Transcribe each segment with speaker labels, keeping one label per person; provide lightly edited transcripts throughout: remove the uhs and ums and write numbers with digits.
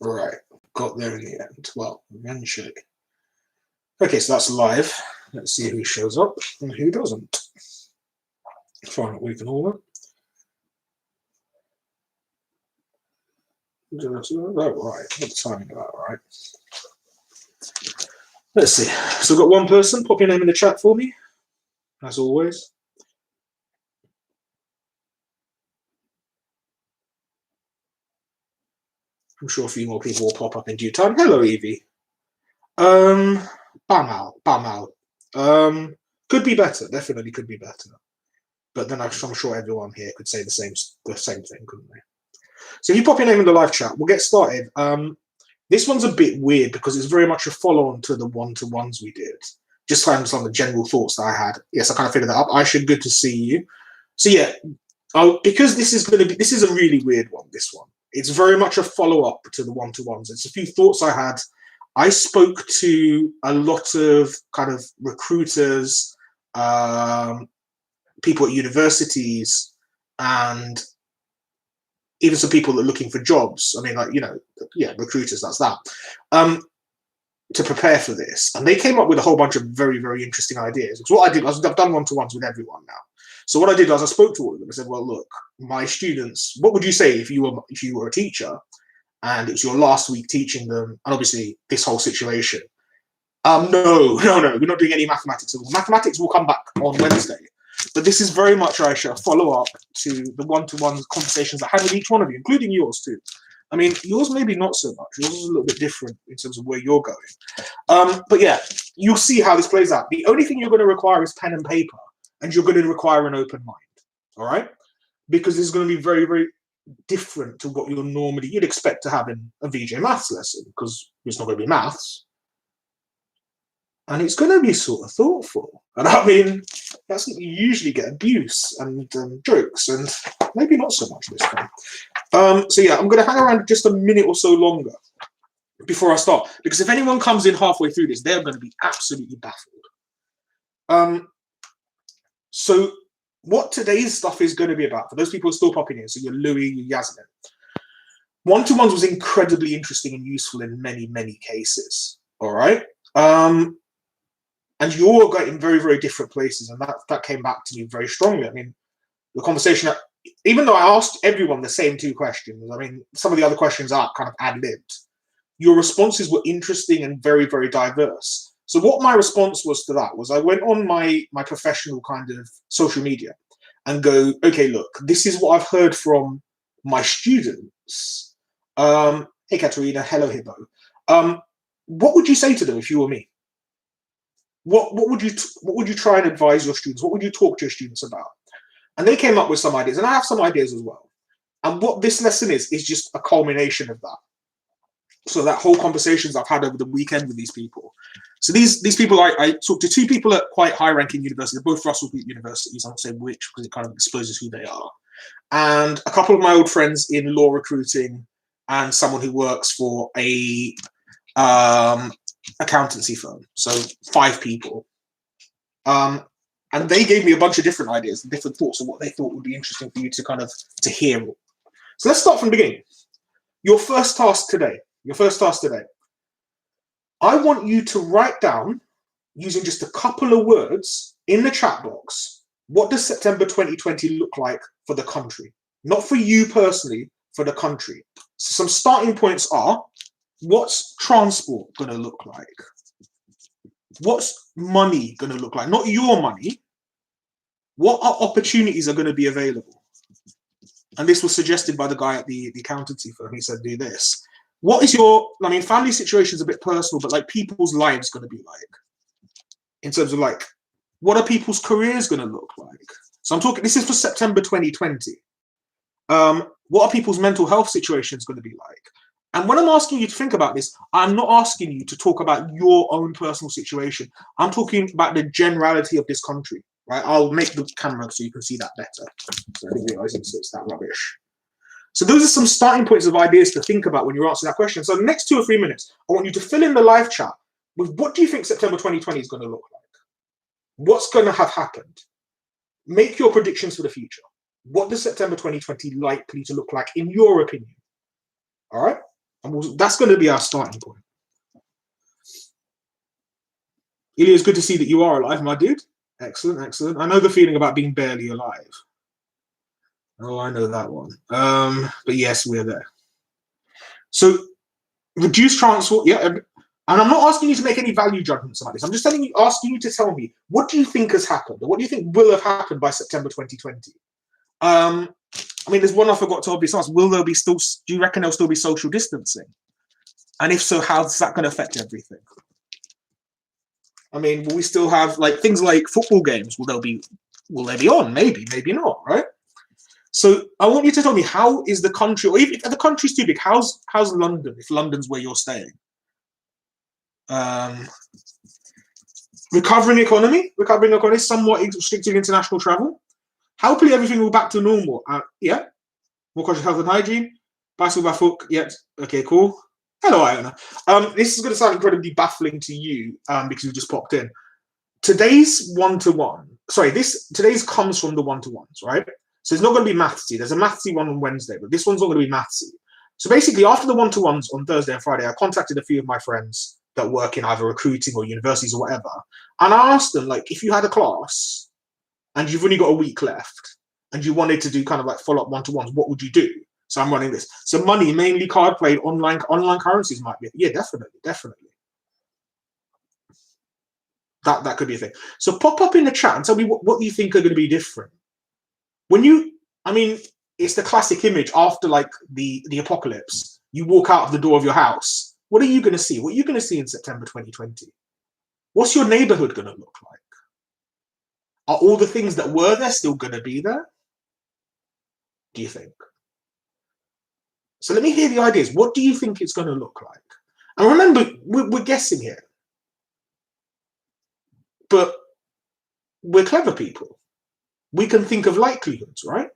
Speaker 1: Right, got there in the end. Well, eventually. Okay, so that's live. Let's see who shows up and who doesn't. Find what we can order. Oh, right, got the timing of that, right? Let's see. So I've got one person. Pop your name in the chat for me, as always. I'm sure a few more people will pop up in due time. Hello, Evie. Bamal. Could be better. Definitely could be better. But then I'm sure everyone here could say the same thing, couldn't they? So if you pop your name in the live chat, we'll get started. This one's a bit weird because it's very much a follow-on to the one-to-ones we did. Just kind of some of the general thoughts that I had. Yes, I kind of figured that up. Aisha, good to see you. So yeah, because this is a really weird one. This one, it's very much a follow-up to the one-to-ones. It's a few thoughts I had. I spoke to a lot of kind of recruiters, people at universities, and even some people that are looking for jobs. I mean, like, recruiters, that's that. To prepare for this. And they came up with a whole bunch of very, very interesting ideas. Because what I did was I've done one-to-ones with everyone now. So what I did was I spoke to all of them. I said, well, look, my students, what would you say if you were a teacher and it's your last week teaching them, and obviously this whole situation? No, we're not doing any mathematics at all. Mathematics will come back on Wednesday. But this is very much, Aisha, a follow-up to the one-to-one conversations I had with each one of you, including yours too. I mean, yours maybe not so much. Yours is a little bit different in terms of where you're going. But yeah, you'll see how this plays out. The only thing you're going to require is pen and paper, and you're going to require an open mind, all right? Because this is going to be very, very different to what you'd expect to have in a VJ maths lesson, because it's not going to be maths. And it's going to be sort of thoughtful. And I mean, that's you usually get abuse and jokes, and maybe not so much this time. So yeah, I'm going to hang around just a minute or so longer before I start, because if anyone comes in halfway through this, they're going to be absolutely baffled. So what today's stuff is going to be about, for those people who are still popping in, so you're Louis, you're Yasmin, one-to-ones was incredibly interesting and useful in many, many cases, all right? And you all got in very, very different places, and that came back to me very strongly. I mean, the conversation, even though I asked everyone the same two questions, I mean, some of the other questions are kind of ad-libbed, your responses were interesting and very, very diverse. So what my response was to that was I went on my professional kind of social media and go, okay, look, this is what I've heard from my students. Hey, Katerina, hello, Hibbo. What would you say to them if you were me? What would you try and advise your students? What would you talk to your students about? And they came up with some ideas, and I have some ideas as well. And what this lesson is just a culmination of that. So that whole conversations I've had over the weekend with these people. So these people, I talked to two people at quite high-ranking universities, both Russell Group universities. I won't say which because it kind of exposes who they are. And a couple of my old friends in law recruiting, and someone who works for a accountancy firm. So 5 people. And they gave me a bunch of different ideas and different thoughts of what they thought would be interesting for you to hear. So let's start from the beginning. Your first task today. I want you to write down, using just a couple of words in the chat box, what does September 2020 look like for the country? Not for you personally, for the country. So some starting points are, what's transport going to look like? What's money going to look like? Not your money. What opportunities are going to be available? And this was suggested by the guy at the accountancy firm. He said, do this. What is family situation is a bit personal, but like people's lives going to be like? In terms of like, what are people's careers going to look like? So I'm talking, this is for September 2020. What are people's mental health situations going to be like? And when I'm asking you to think about this, I'm not asking you to talk about your own personal situation. I'm talking about the generality of this country, right? I'll make the camera so you can see that better. So I didn't realize it's that rubbish. So those are some starting points of ideas to think about when you're answering that question. So the next 2 or 3 minutes, I want you to fill in the live chat with what do you think September 2020 is going to look like? What's going to have happened? Make your predictions for the future. What does September 2020 likely to look like in your opinion? All right? And that's going to be our starting point. Ilya, it's good to see that you are alive, my dude. Excellent, excellent. I know the feeling about being barely alive. Oh, I know that one. But yes, we're there. So reduce transport, yeah. And I'm not asking you to make any value judgments about this. I'm just asking you to tell me, what do you think has happened? Or what do you think will have happened by September 2020? I mean, there's one I forgot to obviously ask. Will there be still, do you reckon there'll still be social distancing? And if so, how's that going to affect everything? I mean, will we still have like things like football games? Will they be on? Maybe, maybe not, right? So I want you to tell me, how is the country, or if the country's too big, how's London, if London's where you're staying? Recovering economy, somewhat restricted international travel. Hopefully everything will back to normal. Yeah. More conscious health and hygiene. Bicycle by foot. Yeah. Okay, cool. Hello, Iona. This is going to sound incredibly baffling to you because you just popped in. Today's comes from the one-to-ones, right? So it's not going to be mathsy. There's a mathsy one on Wednesday, but this one's not going to be mathsy. So basically, after the one-to-ones on Thursday and Friday, I contacted a few of my friends that work in either recruiting or universities or whatever, and I asked them, like, if you had a class and you've only got a week left and you wanted to do kind of like follow-up one-to-ones, what would you do? So I'm running this. So money, mainly card played, online currencies might be. Yeah, definitely. That could be a thing. So pop up in the chat and tell me what you think are going to be different. I mean, it's the classic image after like the apocalypse. You walk out of the door of your house. What are you going to see? What are you going to see in September 2020? What's your neighborhood going to look like? Are all the things that were there still going to be there? Do you think? So let me hear the ideas. What do you think it's going to look like? And remember, we're guessing here. But we're clever people. We can think of likelihoods, right?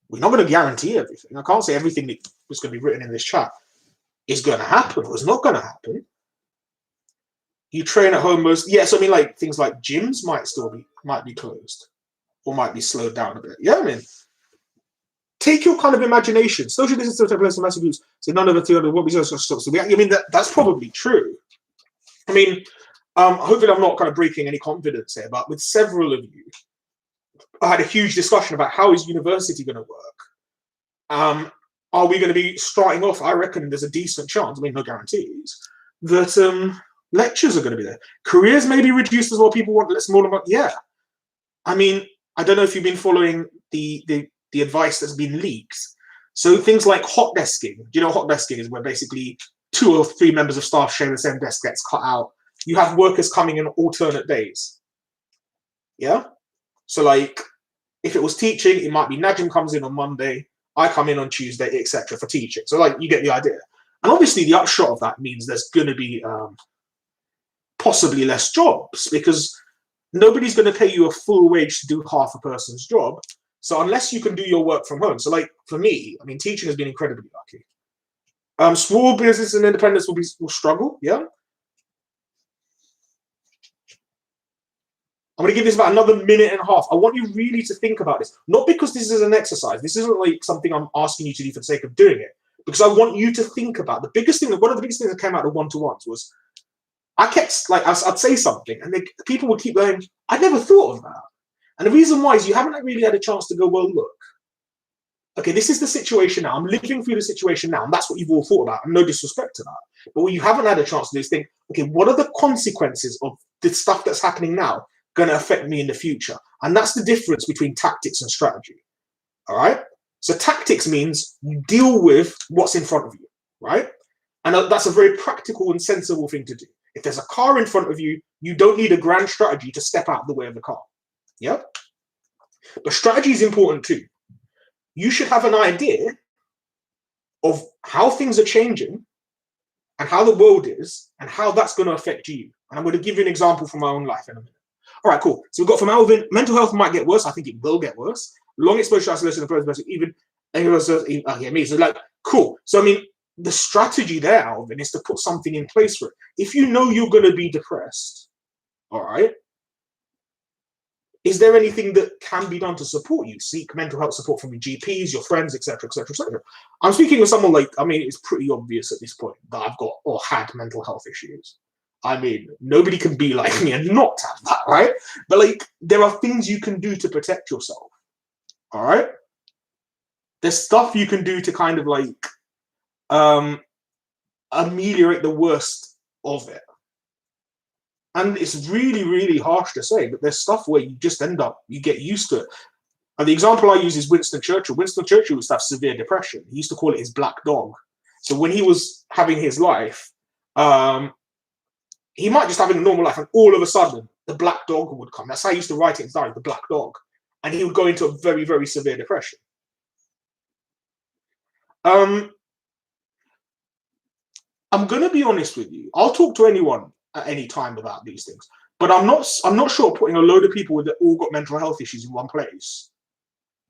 Speaker 1: We're not going to guarantee everything. I can't say everything that was going to be written in this chat is going to happen or is not going to happen. You train at home most, yes. I mean, like things like gyms might be closed or might be slowed down a bit. Yeah, I mean, take your kind of imagination. Social distance still take place in massive groups, so none of the 200 won't be social stops. I mean, that's probably true. I mean, hopefully I'm not kind of breaking any confidence here, but with several of you, I had a huge discussion about how is university going to work. Are we going to be starting off? I reckon there's a decent chance, I mean, no guarantees, that lectures are going to be there. Careers may be reduced as well. People want less more about, yeah. I mean, I don't know if you've been following the advice that's been leaked. So things like hot desking. Do you know what hot desking is? Where basically 2 or 3 members of staff share the same desk, gets cut out. You have workers coming in alternate days. Yeah? So like, if it was teaching, it might be Najim comes in on Monday, I come in on Tuesday, etc. for teaching. So like, you get the idea. And obviously the upshot of that means there's going to be possibly less jobs because nobody's going to pay you a full wage to do half a person's job. So unless you can do your work from home. So like for me, I mean, teaching has been incredibly lucky. Small business and independents will struggle. Yeah. I'm going to give this about another minute and a half. I want you really to think about this. Not because this is an exercise. This isn't like something I'm asking you to do for the sake of doing it. Because I want you to think about the biggest thing. One of the biggest things that came out of one-to-ones was I kept, like, I'd say something and people would keep going, I never thought of that. And the reason why is you haven't really had a chance to go, well, look, okay, this is the situation now. I'm living through the situation now. And that's what you've all thought about. And no disrespect to that. But what you haven't had a chance to do is think, okay, what are the consequences of the stuff that's happening now going to affect me in the future? And that's the difference between tactics and strategy. All right. So tactics means you deal with what's in front of you. Right. And that's a very practical and sensible thing to do. If there's a car in front of you, you don't need a grand strategy to step out of the way of the car. Yeah. But strategy is important too. You should have an idea of how things are changing and how the world is and how that's going to affect you. And I'm going to give you an example from my own life in a minute. All right, cool. So we've got from Alvin, mental health might get worse. I think it will get worse. Long exposure to isolation in the first person, even me. So like, cool. So I mean, the strategy there, Alvin, is to put something in place for it. If you know you're going to be depressed, all right, is there anything that can be done to support you? Seek mental health support from your GPs, your friends, etc., etc., etc. I'm speaking with someone like, I mean, it's pretty obvious at this point that I've got or had mental health issues. I mean, nobody can be like me and not have that, right? But like, there are things you can do to protect yourself. All right. There's stuff you can do to kind of like ameliorate the worst of it. And it's really, really harsh to say, but there's stuff where you just end up, you get used to it. And the example I use is Winston Churchill. Winston Churchill used to have severe depression. He used to call it his black dog. So when he was having his life, he might just having a normal life, and all of a sudden, the black dog would come. That's how he used to write it in his diary, the black dog. And he would go into a very, very severe depression. I'm going to be honest with you. I'll talk to anyone at any time about these things, but I'm not sure putting a load of people that all got mental health issues in one place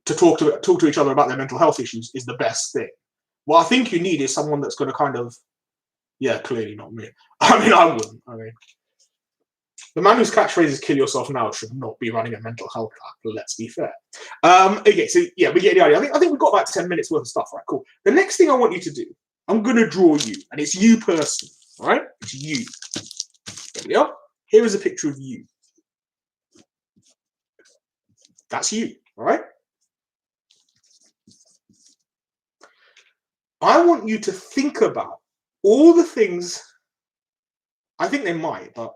Speaker 1: to talk to each other about their mental health issues is the best thing. What I think you need is someone that's going to kind of, yeah, clearly not me. I mean, I wouldn't. I mean, the man whose catchphrase is "kill yourself now" should not be running a mental health app. Let's be fair. Okay, so yeah, we get the idea. I think we've got about 10 minutes worth of stuff. Right, cool. The next thing I want you to do, I'm going to draw you, and it's you personally. All right, it's you. There we are. Here is a picture of you. That's you. All right. I want you to think about all the things. I think they might, but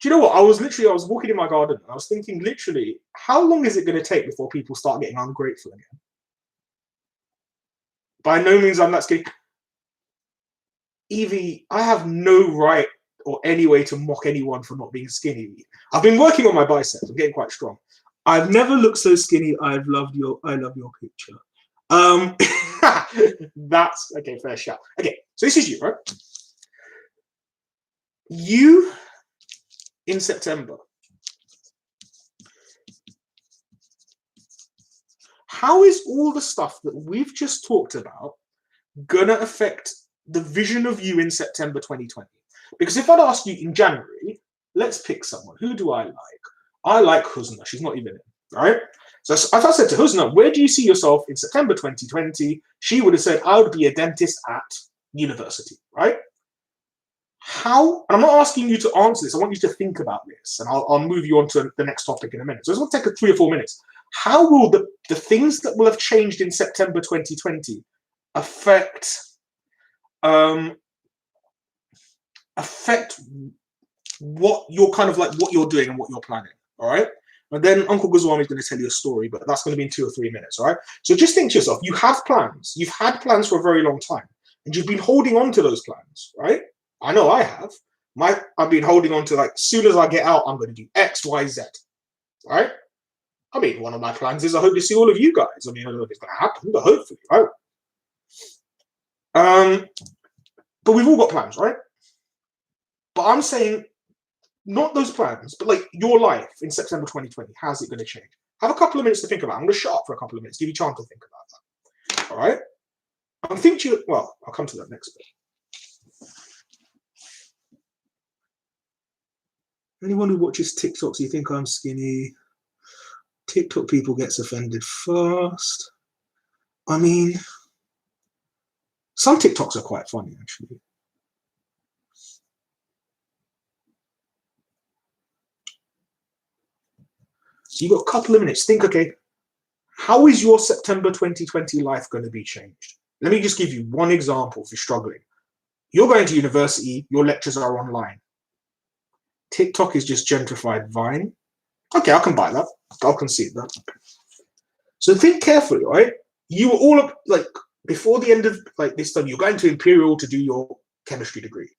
Speaker 1: do you know what? I was walking in my garden. And I was thinking, literally, how long is it going to take before people start getting ungrateful again? By no means I'm that skinny. Evie, I have no right or any way to mock anyone for not being skinny. I've been working on my biceps. I'm getting quite strong. I've never looked so skinny. I love your picture. That's okay. Fair shout. Okay, so this is you, right? You in September. How is all the stuff that we've just talked about gonna affect the vision of you in September 2020? Because if I'd ask you in January, let's pick someone. Who do I like? I like Husna. She's not even in, right? So if I said to Husna, where do you see yourself in September 2020? She would have said, I would be a dentist at university, right? How, and I'm not asking you to answer this, I want you to think about this, and I'll move you on to the next topic in a minute. So it's going to take 3 or 4 minutes. How will the things that will have changed in September 2020 affect what you're kind of like, what you're doing and what you're planning, all right? And then Uncle Guzwami is going to tell you a story, but that's going to be in 2 or 3 minutes, all right? So just think to yourself, you have plans. You've had plans for a very long time, and you've been holding on to those plans, right? I know I have. I've been holding on to, like, as soon as I get out, I'm going to do X, Y, Z, right? I mean, one of my plans is I hope to see all of you guys. I mean, I don't know if it's going to happen, but hopefully, right? But we've all got plans, right? But I'm saying, not those plans, but like your life in September 2020, how's it going to change? Have a couple of minutes to think about it. I'm going to shut up for a couple of minutes, give you a chance to think about that. All right? I'm thinking, well, I'll come to that next bit. Anyone who watches TikToks, you think I'm skinny? TikTok people gets offended fast. I mean, some TikToks are quite funny, actually. So you've got a couple of minutes. Think, okay, how is your September 2020 life going to be changed? Let me just give you one example if you're struggling. You're going to university, your lectures are online. TikTok is just gentrified Vine. Okay, I can buy that. I'll concede that. So think carefully, right? You were all up, like, before the end of like this time, you're going to Imperial to do your chemistry degree.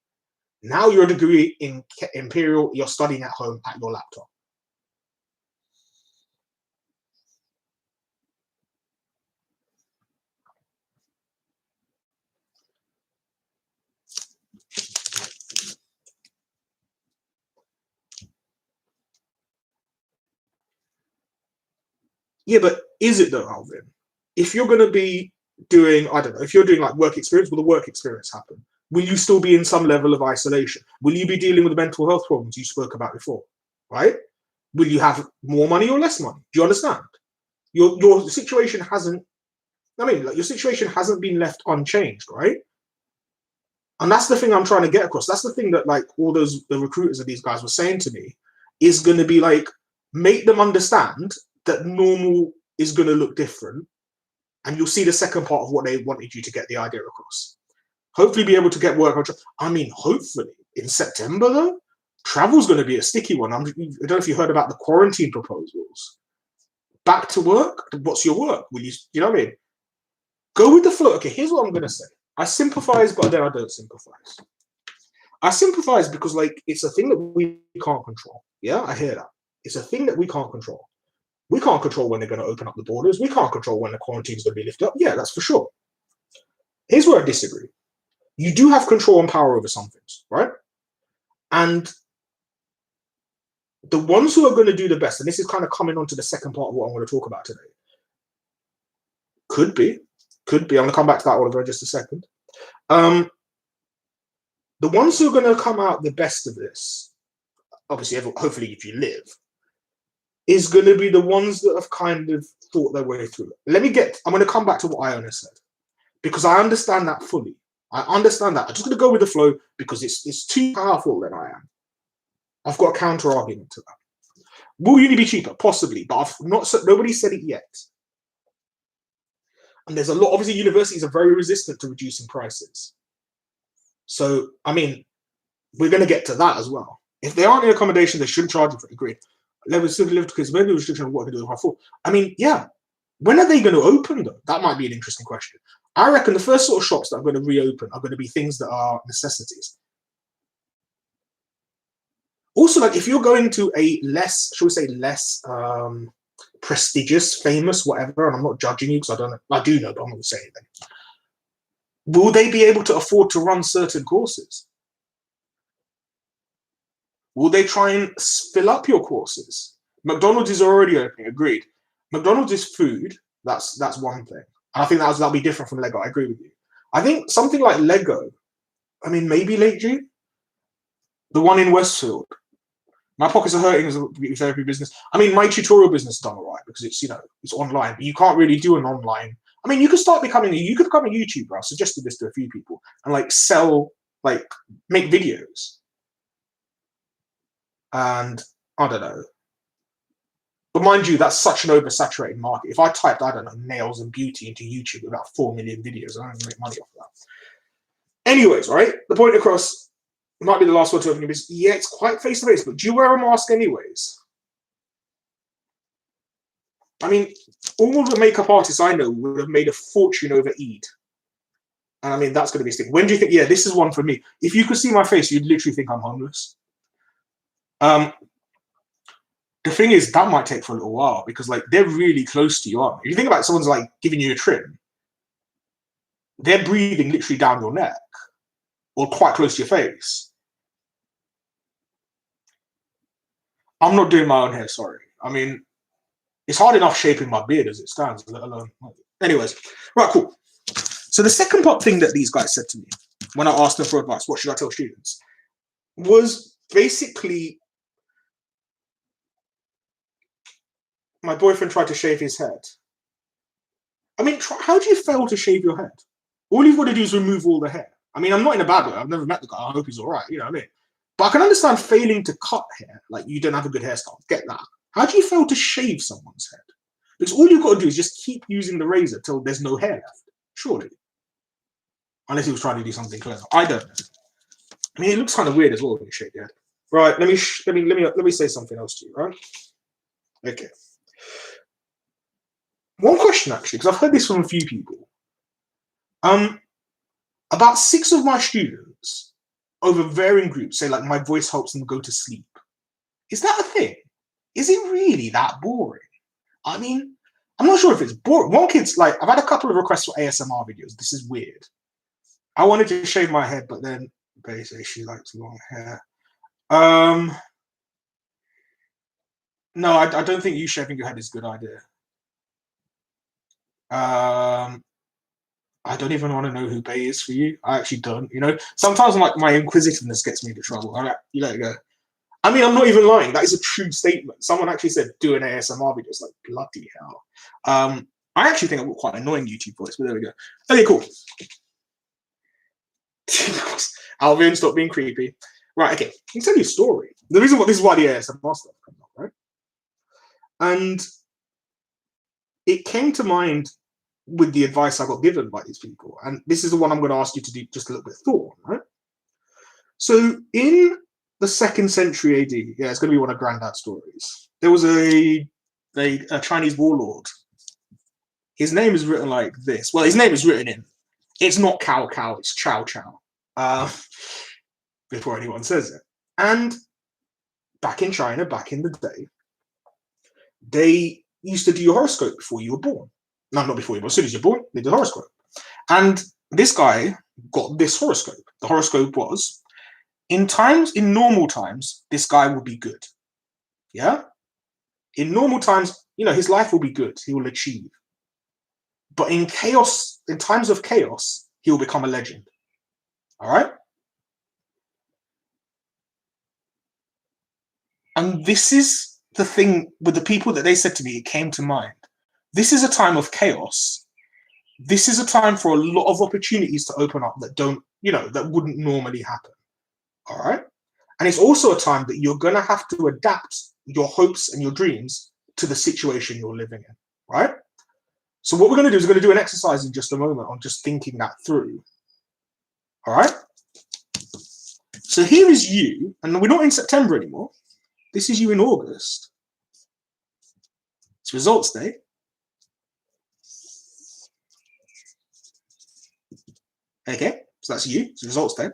Speaker 1: Now your degree in Imperial, you're studying at home at your laptop. Yeah, but is it though, Alvin? If you're going to be doing, I don't know, if you're doing like work experience, will the work experience happen? Will you still be in some level of isolation? Will you be dealing with the mental health problems you spoke about before, right? Will you have more money or less money? Do you understand? Your situation hasn't. I mean, like, your situation hasn't been left unchanged, right? And that's the thing I'm trying to get across. That's the thing that like all the recruiters of these guys were saying to me is going to be like, make them understand that normal is going to look different, and you'll see the second part of what they wanted you to get the idea across. Hopefully, be able to get work on. I mean, hopefully in September though, travel's going to be a sticky one. I don't know if you heard about the quarantine proposals. Back to work. What's your work? Will you? You know what I mean? Go with the flow. Okay, here's what I'm going to say. I sympathize, but then I don't sympathize. I sympathize because, like, it's a thing that we can't control. Yeah, I hear that. It's a thing that we can't control. We can't control when they're going to open up the borders. We can't control when the quarantine is going to be lifted up. Yeah, that's for sure. Here's where I disagree. You do have control and power over some things, right? And the ones who are going to do the best, and this is kind of coming on to the second part of what I'm going to talk about today, could be. I'm going to come back to that, Oliver, in just a second. The ones who are going to come out the best of this, obviously, hopefully, if you live, is going to be the ones that have kind of thought their way through it. I'm going to come back to what Iona said, because I understand that fully. I understand that. I'm just going to go with the flow because it's too powerful than I am. I've got a counter argument to that. Will uni be cheaper? Possibly, but nobody said it yet. And there's a lot, obviously universities are very resistant to reducing prices. So, I mean, we're going to get to that as well. If they aren't in accommodation, they shouldn't charge you for it. Agreed. Levels still live because maybe restriction of what they do with for. I mean, yeah. When are they going to open though? That might be an interesting question. I reckon the first sort of shops that are going to reopen are going to be things that are necessities. Also, like if you're going to a less, shall we say, less prestigious, famous, whatever, and I'm not judging you because I don't know, I do know, but I'm not going to say anything. Will they be able to afford to run certain courses? Will they try and fill up your courses? McDonald's is already opening, agreed. McDonald's is food, that's one thing. And I think that'll be different from Lego, I agree with you. I think something like Lego, I mean, maybe late June? The one in Westfield. My pockets are hurting as a therapy business. I mean, my tutorial business is done all right because it's, you know, it's online, but you can't really do an online. I mean, you could become a YouTuber. I've suggested this to a few people and like sell, like make videos. And I don't know. But mind you, that's such an oversaturated market. If I typed, I don't know, nails and beauty into YouTube, about 4 million videos, I don't make money off of that. Anyways, right? The point across, might be the last one to open your business. Yeah, it's quite face-to-face, but do you wear a mask anyways? I mean, all the makeup artists I know would have made a fortune over Eid. And I mean, that's going to be a thing. When do you think, yeah, this is one for me. If you could see my face, you'd literally think I'm homeless. The thing is, that might take for a little while because like they're really close to you, aren't they? You think about someone's like giving you a trim, they're breathing literally down your neck or quite close to your face. I'm not doing my own hair, sorry. I mean, it's hard enough shaping my beard as it stands, let alone. Anyways, right, cool. So the second part thing that these guys said to me when I asked them for advice, what should I tell students, was basically my boyfriend tried to shave his head. I mean, how do you fail to shave your head? All you've got to do is remove all the hair. I mean, I'm not in a bad way. I've never met the guy. I hope he's all right. You know what I mean? But I can understand failing to cut hair. Like, you don't have a good hairstyle. Get that. How do you fail to shave someone's head? Because all you've got to do is just keep using the razor till there's no hair left. Surely. Unless he was trying to do something clever. I don't know. I mean, it looks kind of weird as well when you shave your head. Right, let me say something else to you, right? Okay. One question, actually, because I've heard this from a few people. About 6 of my students over varying groups say, like, my voice helps them go to sleep. Is that a thing? Is it really that boring? I mean, I'm not sure if it's boring. One kid's like, I've had a couple of requests for ASMR videos. This is weird. I wanted to shave my head, but then basically she likes long hair. No, I don't think you shaving your head is a good idea. I don't even want to know who Bay is for you. I actually don't. You know, sometimes like my inquisitiveness gets me into trouble. All right, you let it go. I mean, I'm not even lying. That is a true statement. Someone actually said, do an ASMR video. It's like, bloody hell. I actually think I've got quite an annoying YouTube voice, but there we go. Okay, cool. Alvin, stop being creepy. Right, okay. I can tell you a story. The reason why this is why the ASMR stuff comes up, right? And it came to mind with the advice I got given by these people. And this is the one I'm going to ask you to do just a little bit of thought on, right? So in the 2nd century AD, yeah, it's going to be one of Granddad's stories. There was a Chinese warlord. His name is written like this. Well, his name is written in. It's not Cao Cao, it's Chow Chow. Before anyone says it. And back in China, back in the day, they used to do your horoscope before you were born. No, not before you were born. As soon as you're born, they did a horoscope. And this guy got this horoscope. The horoscope was, in normal times, this guy will be good. Yeah? In normal times, his life will be good. He will achieve. But in times of chaos, he will become a legend. All right? And this is the thing with the people that they said to me, it came to mind. This is a time of chaos. This is a time for a lot of opportunities to open up that that wouldn't normally happen. All right? And it's also a time that you're going to have to adapt your hopes and your dreams to the situation you're living in, right? So what we're going to do is we're going to do an exercise in just a moment on just thinking that through. All right? So here is you, and we're not in September anymore. This is you in August. It's results day. Okay, so that's you. It's results day.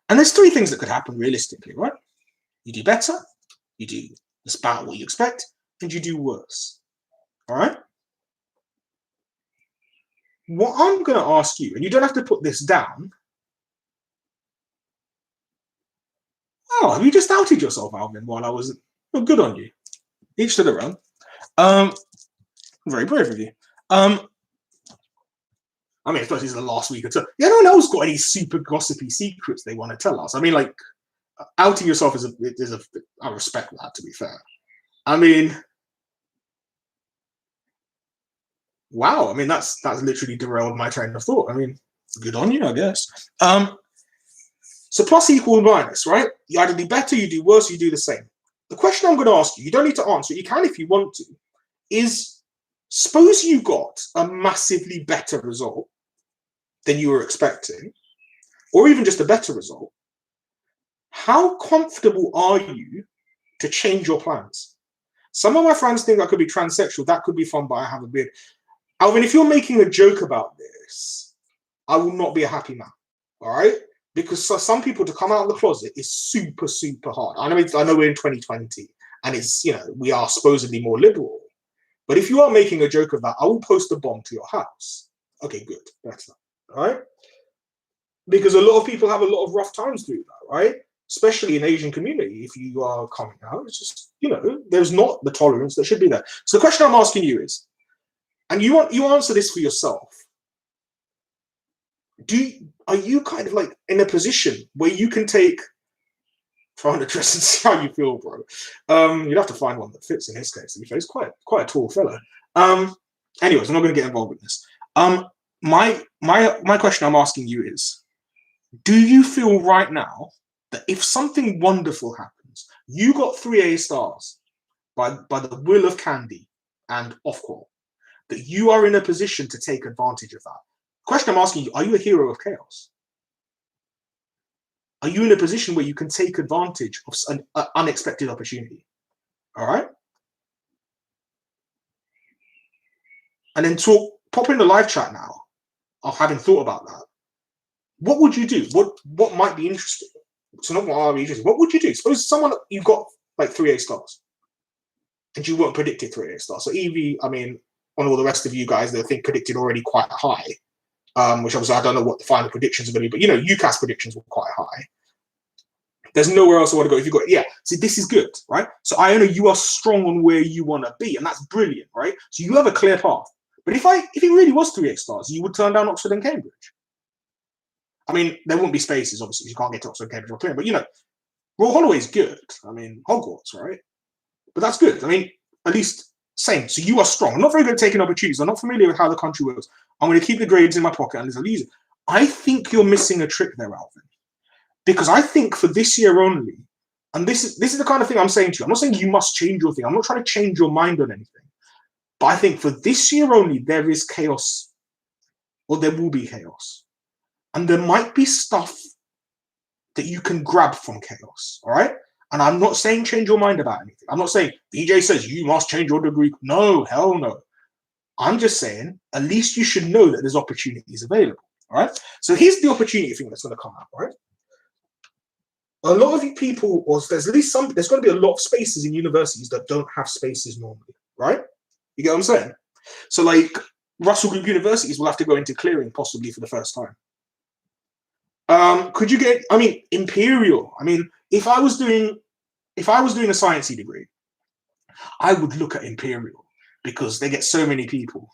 Speaker 1: And there's 3 things that could happen realistically, right? You do better, you do about what you expect, and you do worse. All right? What I'm going to ask you, and you don't have to put this down. Oh, have you just outed yourself, Alvin, while I was... Oh, good on you. Each to their own. Very brave of you. I mean, especially the last week or two. Yeah, no one else got any super gossipy secrets they want to tell us. I mean, like, outing yourself I respect that, to be fair. I mean, wow. I mean, that's literally derailed my train of thought. I mean, good on you, I guess. So plus equal minus, right? You either do better, you do worse, you do the same. The question I'm going to ask you, you don't need to answer it, you can if you want to, is suppose you got a massively better result than you were expecting, or even just a better result. How comfortable are you to change your plans? Some of my friends think I could be transsexual. That could be fun, but I have a beard. Alvin, if you're making a joke about this, I will not be a happy man. All right? Because for some people to come out of the closet is super, super hard. I know we're in 2020 and it's, we are supposedly more liberal. But if you are making a joke of that, I will post a bomb to your house. Okay, good. Better. All right? Because a lot of people have a lot of rough times doing that, right? Especially in Asian community, if you are coming out, it's just, there's not the tolerance that should be there. So the question I'm asking you is, and you answer this for yourself, are you kind of like in a position where you can take, trying to dress and see how you feel, bro. You'd have to find one that fits in his case. To be fair, he's quite a tall fella. Anyways, I'm not going to get involved with this. My question I'm asking you is, do you feel right now that if something wonderful happens, you got 3 A stars by the will of Candy and Ofqual, that you are in a position to take advantage of that? The question I'm asking you, are you a hero of chaos? Are you in a position where you can take advantage of an unexpected opportunity? All right? And then pop in the live chat now of having thought about that. What would you do? What might be interesting? So not what might be interesting. What would you do? Suppose someone, you got like 3 A stars and you weren't predicted 3 A stars. So Evie, I mean, on all the rest of you guys, they think predicted already quite high, which obviously I don't know what the final predictions are going to be, but UCAS predictions were quite high. There's nowhere else I want to go. If you got, see, this is good, right? So I know you are strong on where you want to be, and that's brilliant, right? So you have a clear path. But if it really was 3 A stars, you would turn down Oxford and Cambridge. I mean, there won't be spaces, obviously. You can't get to Oxford and Cambridge or clear, but Royal Holloway's good. I mean, Hogwarts, right? But that's good. I mean, at least same. So you are strong. I'm not very good at taking opportunities. I'm not familiar with how the country works. I'm going to keep the grades in my pocket and there's a loser. I think you're missing a trick there, Alvin. Because I think for this year only, and this is the kind of thing I'm saying to you. I'm not saying you must change your thing. I'm not trying to change your mind on anything. But I think for this year only, there is chaos, or there will be chaos. And there might be stuff that you can grab from chaos, all right? And I'm not saying change your mind about anything. I'm not saying VJ says you must change your degree. No, hell no. I'm just saying at least you should know that there's opportunities available, all right? So here's the opportunity thing that's going to come out, all right? A lot of you people, or there's at least there's going to be a lot of spaces in universities that don't have spaces normally, right? You get what I'm saying? So like Russell Group universities will have to go into clearing possibly for the first time. Could you get, I mean, Imperial, I mean, if I was doing a sciencey degree, I would look at Imperial because they get so many people.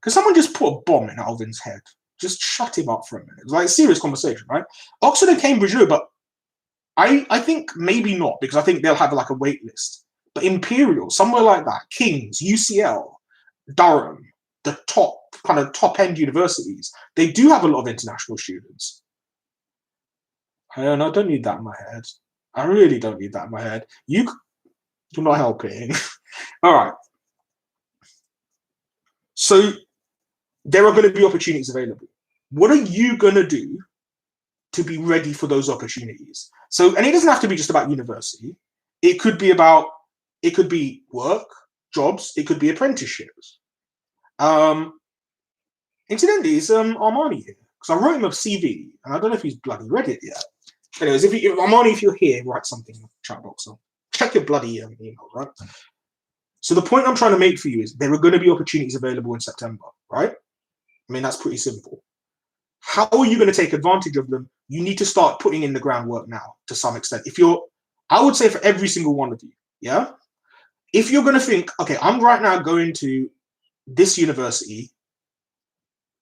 Speaker 1: Because someone just put a bomb in Alvin's head. Just shut him up for a minute. It was like a serious conversation, right? Oxford and Cambridge, no, but I think maybe not, because I think they'll have like a wait list. But Imperial, somewhere like that, King's, UCL, Durham, the top end universities, they do have a lot of international students. I don't need that in my head. I really don't need that in my head. You're not helping. All right. So there are going to be opportunities available. What are you going to do to be ready for those opportunities? So, and it doesn't have to be just about university. It could be work, jobs. It could be apprenticeships. Incidentally, is Armani here? Because I wrote him a CV, and I don't know if he's bloody read it yet. Anyways, if Armani, if you're here, write something in the chat box. So check your bloody email, right? So the point I'm trying to make for you is there are going to be opportunities available in September, right? I mean, that's pretty simple. How are you going to take advantage of them? You need to start putting in the groundwork now to some extent. I would say for every single one of you, yeah? If you're going to think, okay, I'm right now going to this university,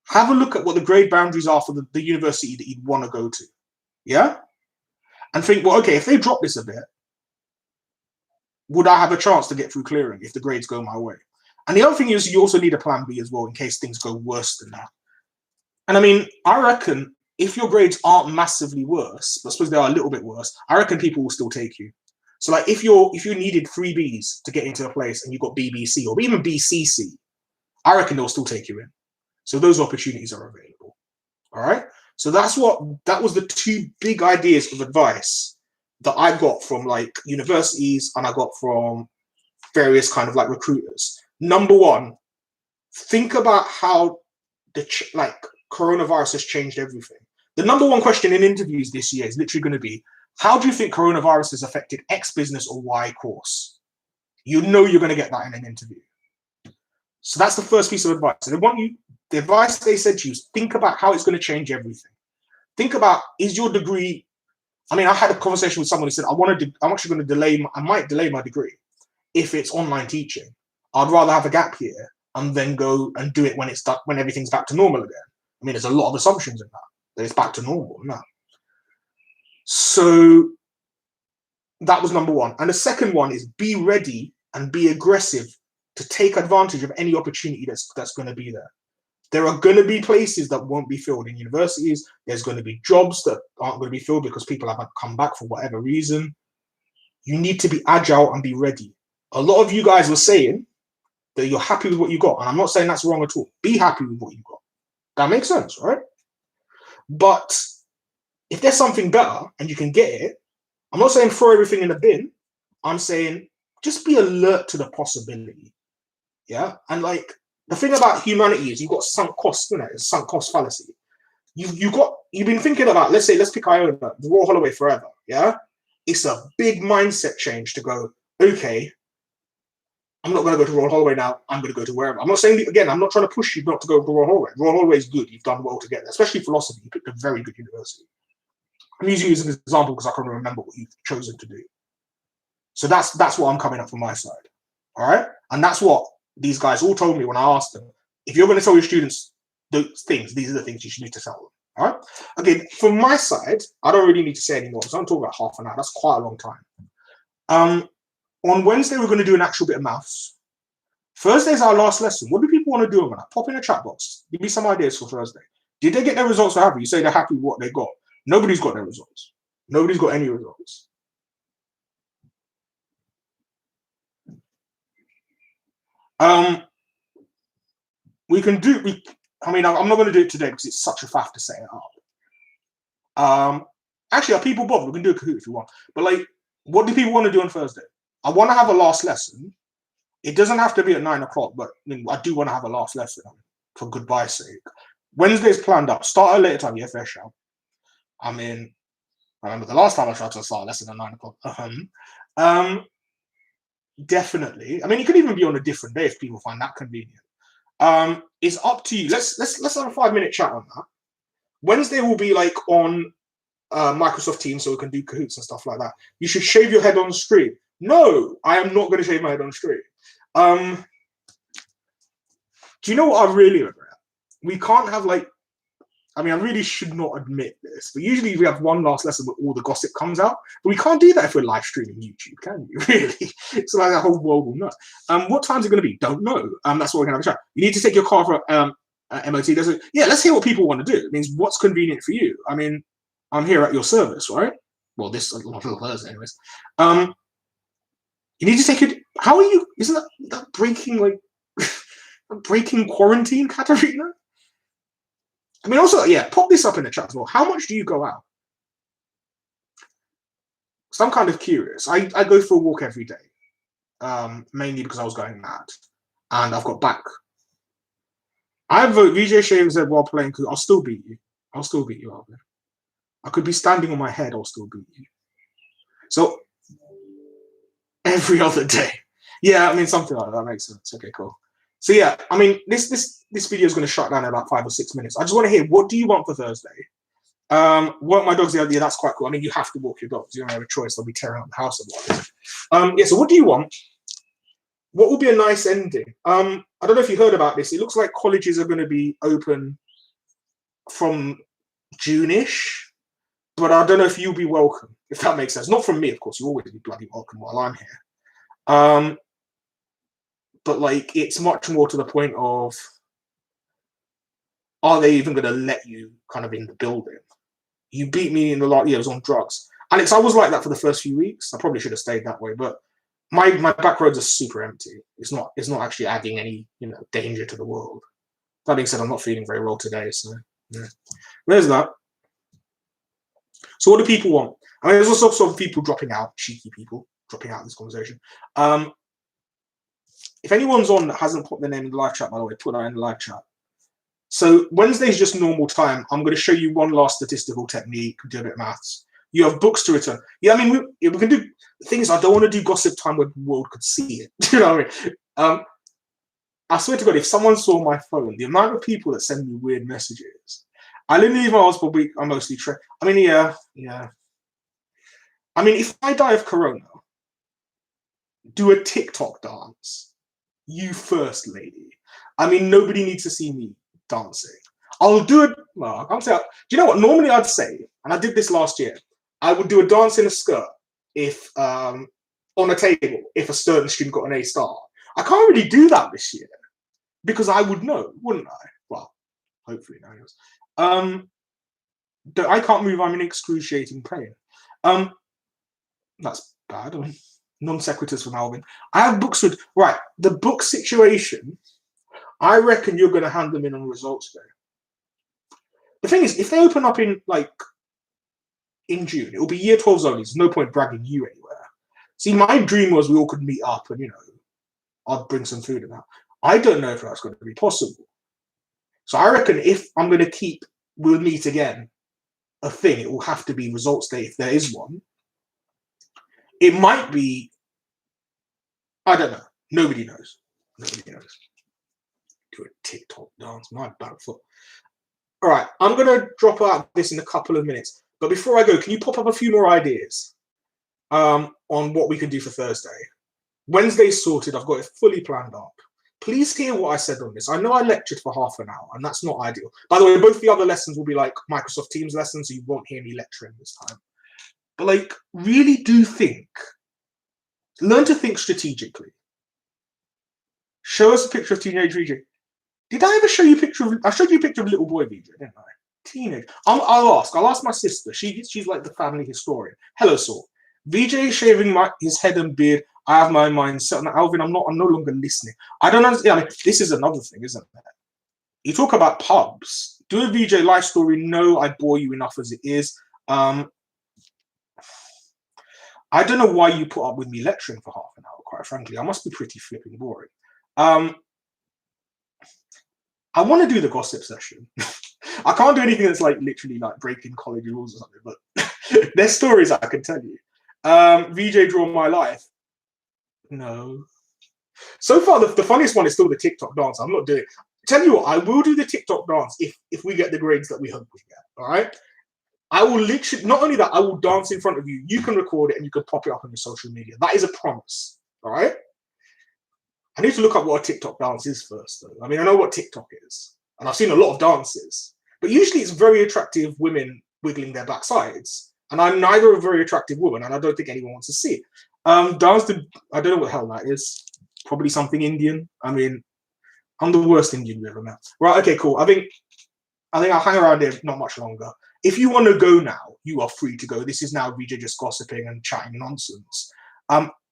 Speaker 1: have a look at what the grade boundaries are for the university that you'd want to go to, yeah? And think, well, okay, if they drop this a bit, would I have a chance to get through clearing if the grades go my way? And the other thing is you also need a plan B as well in case things go worse than that. And I mean, I reckon if your grades aren't massively worse, but I suppose they are a little bit worse, I reckon people will still take you. So like if you needed 3 Bs to get into a place and you got BBC or even BCC, I reckon they'll still take you in. So those opportunities are available. All right. So that was the 2 big ideas of advice that I got from like universities and I got from various kind of like recruiters. Number 1, think about how coronavirus has changed everything. The number 1 question in interviews this year is literally going to be, how do you think coronavirus has affected X business or Y course? You know you're going to get that in an interview. So that's the first piece of advice. So the advice they said to you is think about how it's going to change everything. Think about, is your degree, I mean, I had a conversation with someone who said, I'm actually going to I might delay my degree if it's online teaching. I'd rather have a gap year and then go and do it when everything's back to normal again. I mean, there's a lot of assumptions in that it's back to normal now. So that was number 1. And the second one is be ready and be aggressive to take advantage of any opportunity that's going to be there. There are going to be places that won't be filled in universities. There's going to be jobs that aren't going to be filled because people haven't come back for whatever reason. You need to be agile and be ready. A lot of you guys were saying that you're happy with what you got. And I'm not saying that's wrong at all. Be happy with what you got. That makes sense, right? But if there's something better and you can get it, I'm not saying throw everything in the bin. I'm saying just be alert to the possibility. Yeah. And like the thing about humanity is you've got sunk cost, isn't it? It's sunk cost fallacy. You've been thinking about, let's pick Iona, the Royal Holloway forever. Yeah. It's a big mindset change to go, okay, I'm not going to go to Royal Holloway now. I'm going to go to wherever. I'm not saying, again, I'm not trying to push you not to go to Royal Holloway. Royal Holloway is good. You've done well to get there, especially philosophy. You picked a very good university. I'm using you as an example because I can't remember what you've chosen to do. So that's what I'm coming up from my side. All right. And that's what these guys all told me when I asked them, if you're going to tell your students those things, these are the things you should need to tell them. All right. Again, from my side, I don't really need to say anymore because I'm talking about half an hour. That's quite a long time. On Wednesday, we're going to do an actual bit of maths. Thursday's our last lesson. What do people want to do on that? Pop in a chat box. Give me some ideas for Thursday. Did they get their results or happy? You say they're happy with what they got. Nobody's got their results. Nobody's got any results. We can do. I mean, I'm not going to do it today because it's such a faff to set it up. Actually, are people bothered? We can do a Kahoot if you want. But like, what do people want to do on Thursday? I want to have a last lesson. It doesn't have to be at 9 o'clock, but I mean, I do want to have a last lesson for goodbye's sake. Wednesday's planned up. Start at a later time. Yeah, fair shout. I mean, I remember the last time I tried to start a lesson at 9 o'clock. Definitely. I mean, it could even be on a different day if people find that convenient. It's up to you. Let's have a 5-minute chat on that. Wednesday will be like on Microsoft Teams, so we can do Kahoots and stuff like that. You should shave your head on stream. No, I am not going to shave my head on stream. Do you know what I really regret? We can't have like, I mean, I really should not admit this, but usually we have one last lesson where all the gossip comes out. But we can't do that if we're live streaming YouTube, can you? Really? So like the whole world will know. What time's it going to be? Don't know. That's what we're going to have a chat. You need to take your car for MOT. Yeah, let's hear what people want to do. It means what's convenient for you. I mean, I'm here at your service, right? Well, this is not Thursday, anyways. You need to take it. How are you? Isn't that breaking like breaking quarantine, Katarina? I mean, also, yeah, pop this up in the chat as well. How much do you go out? So I'm kind of curious. I go for a walk every day, mainly because I was going mad, and I've got back. I vote VJ Shave said while playing. I'll still beat you. I'll still beat you, Alvin. I could be standing on my head. I'll still beat you. So every other day. Yeah, I mean, something like that makes sense. Okay, cool. So yeah, I mean, this video is going to shut down in about 5 or 6 minutes. I just want to hear, what do you want for Thursday? Walk my dogs the other day. That's quite cool. I mean, you have to walk your dogs. You don't have a choice. They'll be tearing up the house otherwise. Yeah. So what do you want? What would be a nice ending? I don't know if you heard about this. It looks like colleges are going to be open from June-ish, but I don't know if you'll be welcome. If that makes sense. Not from me, of course. You'll always be bloody welcome while I'm here. But like, it's much more to the point of, are they even going to let you kind of in the building? You beat me in the last year. I was on drugs. Alex, I was like that for the first few weeks. I probably should have stayed that way, but my back roads are super empty. It's not actually adding any danger to the world. That being said, I'm not feeling very well today, so yeah. There's that. So what do people want? I mean, there's also sort of people dropping out, cheeky people dropping out of this conversation. If anyone's on that hasn't put their name in the live chat, by the way, put that in the live chat. So Wednesday's just normal time. I'm going to show you one last statistical technique, do a bit of maths. You have books to return. Yeah, I mean, we can do things. I don't want to do gossip time where the world could see it. You know what I mean? I swear to God, if someone saw my phone, the amount of people that send me weird messages, I literally even asked for week. I'm mostly I mean, yeah. I mean, if I die of corona, do a TikTok dance. You first, lady. I mean, nobody needs to see me dancing. I'll do it. Well, I'm saying, do you know what? Normally, I'd say, and I did this last year, I would do a dance in a skirt if on a table if a certain student got an A star. I can't really do that this year because I would know, wouldn't I? Well, hopefully, now. I can't move. I'm in excruciating pain. That's bad. I mean, non sequiturs from Alvin. I have books with the book situation. I reckon you're going to hand them in on results day. The thing is, if they open up in June, it will be year 12s only. There's no point dragging you anywhere. See, my dream was we all could meet up and I'd bring some food and that. I don't know if that's going to be possible. So I reckon if I'm going to keep we'll meet again a thing, it will have to be results day if there is one. It might be, I don't know. Nobody knows. Nobody knows. Do a TikTok dance. My bad foot. All right, I'm going to drop out this in a couple of minutes. But before I go, can you pop up a few more ideas on what we can do for Thursday? Wednesday's sorted. I've got it fully planned up. please hear what I said on this. I know I lectured for half an hour, and that's not ideal. By the way, both the other lessons will be like Microsoft Teams lessons, so you won't hear me lecturing this time. But like, really do think. Learn to think strategically. Show us a picture of teenage VJ. Did I ever show you a picture of? I showed you a picture of little boy VJ, didn't I? Teenage. I'll ask my sister. She's like the family historian. Hello, Saul. VJ shaving his head and beard. I have my mind set on Alvin. I'm no longer listening. I don't understand. I mean, this is another thing, isn't it? You talk about pubs. Do a VJ life story. No, I bore you enough as it is. I don't know why you put up with me lecturing for half an hour, quite frankly. I must be pretty flipping boring. I want to do the gossip session. I can't do anything that's like literally like breaking college rules or something, but there's stories I can tell you. VJ Draw My Life. No. So far, the funniest one is still the TikTok dance. I'm not doing it. Tell you what, I will do the TikTok dance if we get the grades that we hope we get. All right. I will literally, not only that, I will dance in front of you. You can record it and you can pop it up on your social media. That is a promise. All right. I need to look up what a TikTok dance is first, though. I mean, I know what TikTok is, and I've seen a lot of dances, but usually it's very attractive women wiggling their backsides. And I'm neither a very attractive woman, and I don't think anyone wants to see it. Dance to, I don't know what the hell that is. Probably something Indian. I mean, I'm the worst Indian you ever met. Right, okay, cool. I think I'll hang around here not much longer. If you want to go now, you are free to go. This is now VJ just gossiping and chatting nonsense.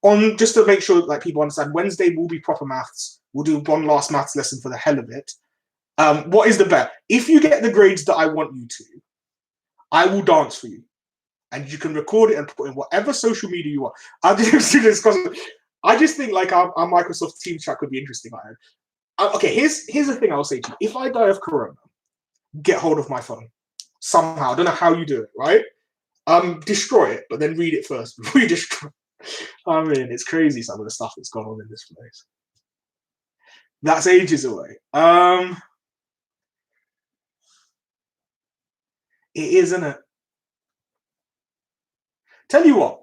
Speaker 1: On just to make sure like people understand, Wednesday will be proper maths. We'll do one last maths lesson for the hell of it. What is the bet? If you get the grades that I want you to, I will dance for you. And you can record it and put in whatever social media you want. I just think like our Microsoft Teams chat could be interesting. Okay, here's the thing I'll say to you. If I die of corona, get hold of my phone. Somehow. I don't know how you do it, right? Destroy it, but then read it first before you destroy it. I mean, it's crazy some of the stuff that's gone on in this place. That's ages away. It is, isn't it? Tell you what,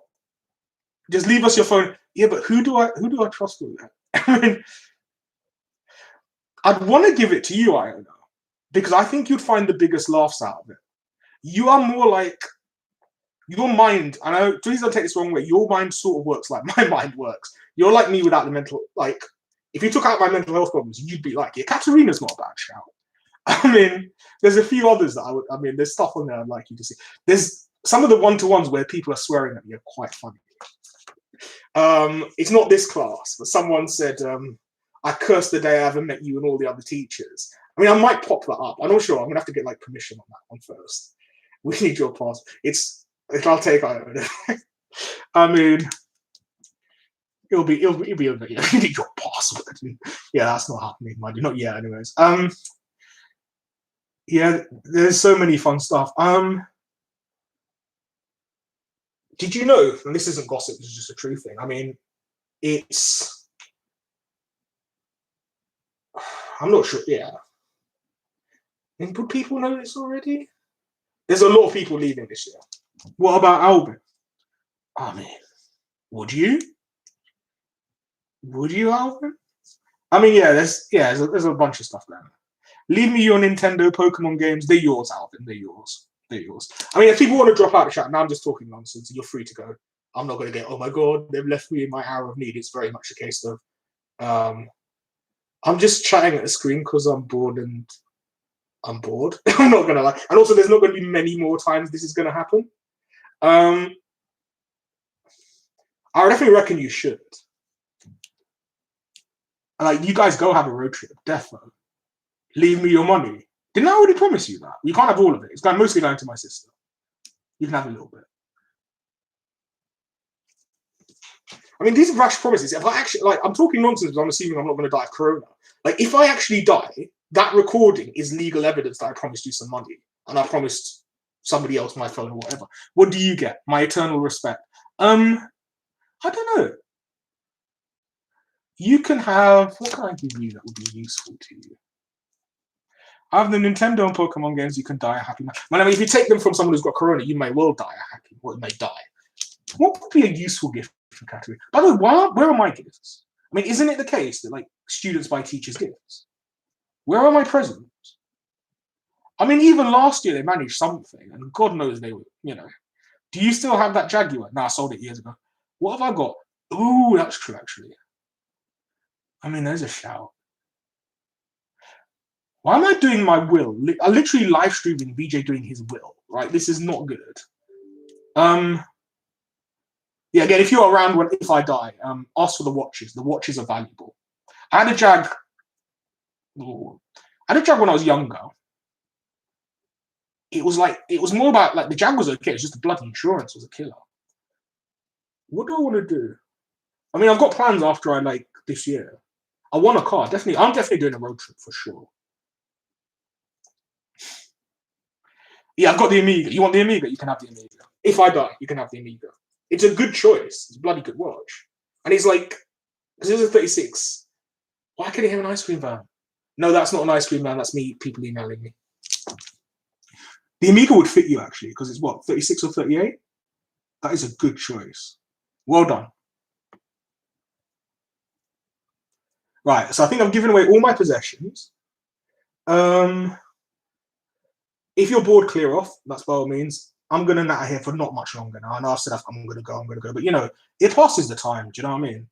Speaker 1: just leave us your phone. Yeah, but who do I trust with that? I mean, I'd want to give it to you, Iona, because I think you'd find the biggest laughs out of it. You are more like your mind. I know, please don't take this the wrong way. Your mind sort of works like my mind works. You're like me without the mental. Like, if you took out my mental health problems, you'd be like, yeah, Katerina's not a bad shout. I mean, there's a few others that I would. I mean, there's stuff on there I'd like you to see. There's some of the one-to-ones where people are swearing at me are quite funny. It's not this class, but someone said, I cursed the day I ever met you and all the other teachers. I mean, I might pop that up. I'm not sure. I'm going to have to get like permission on that one first. We need your pass. I'll take Iona. I mean, it'll be over. You need your password. Yeah, that's not happening, mind you. Not yet, anyways. Yeah, there's so many fun stuff. Did you know, and this isn't gossip, this is just a true thing. I mean, I'm not sure, yeah. And would people know this already? There's a lot of people leaving this year. What about Alvin? Oh, man. Would you? Would you, Alvin? I mean, yeah, there's a bunch of stuff going on. Leave me your Nintendo Pokemon games. They're yours, Alvin. They're yours. They're yours. I mean, if people want to drop out of the chat, now I'm just talking nonsense. You're free to go. I'm not going to get, oh my God, they've left me in my hour of need. It's very much a case of, I'm just chatting at the screen because I'm bored and I'm bored. I'm not going to lie. And also, there's not going to be many more times this is going to happen. I definitely reckon you should. Like, you guys go have a road trip, definitely. Leave me your money. Didn't I already promise you that? You can't have all of it. It's mostly going to my sister. You can have a little bit. I mean, these are rash promises. If I actually, like, I'm talking nonsense because I'm assuming I'm not going to die of corona. Like, if I actually die, that recording is legal evidence that I promised you some money and I promised somebody else my phone or whatever. What do you get? My eternal respect. I don't know. You can have, what can I give you that would be useful to you? I have the Nintendo and Pokemon games. You can die a happy man. I mean, if you take them from someone who's got corona, you may well die a happy. Well, you may die. What would be a useful gift for Katerina? By the way, where are my gifts? I mean, isn't it the case that like students buy teachers gifts? Where are my presents? I mean, even last year they managed something, and God knows they were, you know. Do you still have that Jaguar? No, I sold it years ago. What have I got? Ooh, that's true, actually. I mean, there's a shout. Why am I doing my will? I literally live streaming BJ doing his will, right? This is not good. Yeah, again, if you're around if I die, ask for the watches. The watches are valuable. I had a Jag. Ooh, I had a Jag when I was younger. It was more about like the Jag was okay. It's just the bloody insurance was a killer. What do I want to do? I mean, I've got plans after I like this year. I want a car. Definitely, I'm definitely doing a road trip for sure. Yeah, I've got the Amiga. You want the Amiga? You can have the Amiga. If I die, you can have the Amiga. It's a good choice. It's a bloody good watch. And it's like, because it's a 36. Why can it have an ice cream van? No, that's not an ice cream van. That's me, people emailing me. The Amiga would fit you, actually, because it's what, 36 or 38? That is a good choice. Well done. Right, so I think I've given away all my possessions. If you're bored, clear off. That's by all means. I'm going to natter here for not much longer now. I know I've said I'm going to go. But, you know, it passes the time. Do you know what I mean?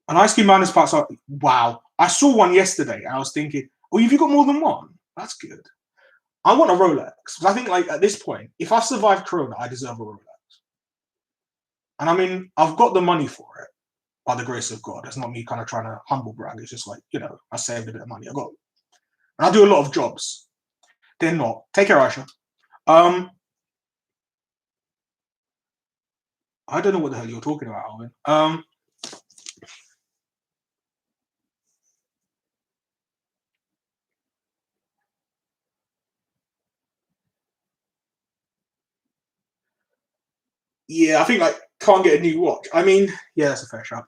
Speaker 1: An ice cream man is parts of, wow. I saw one yesterday and I was thinking, oh, have you got more than one? That's good. I want a Rolex. Because I think, like, at this point, if I survive Corona, I deserve a Rolex. And I mean, I've got the money for it, by the grace of God. It's not me kind of trying to humble brag. It's just like, you know, I saved a bit of money. And I do a lot of jobs. They're not. Take care, Aisha. I don't know what the hell you're talking about, Alvin. Yeah, I think like can't get a new watch. I mean, yeah, that's a fair shout.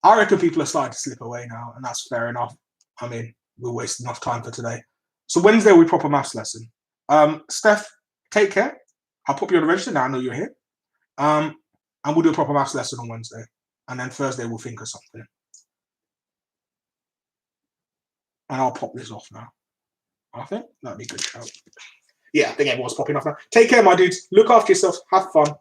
Speaker 1: I reckon people are starting to slip away now, and that's fair enough. I mean, we're wasting enough time for today. So Wednesday we proper maths lesson. Steph, take care. I'll pop you on the register now. I know you're here. And we'll do a proper maths lesson on Wednesday, and then Thursday we'll think of something. And I'll pop this off now. I think that'd be a good shout. Yeah, I think everyone's popping off now. Take care, my dudes. Look after yourself. Have fun.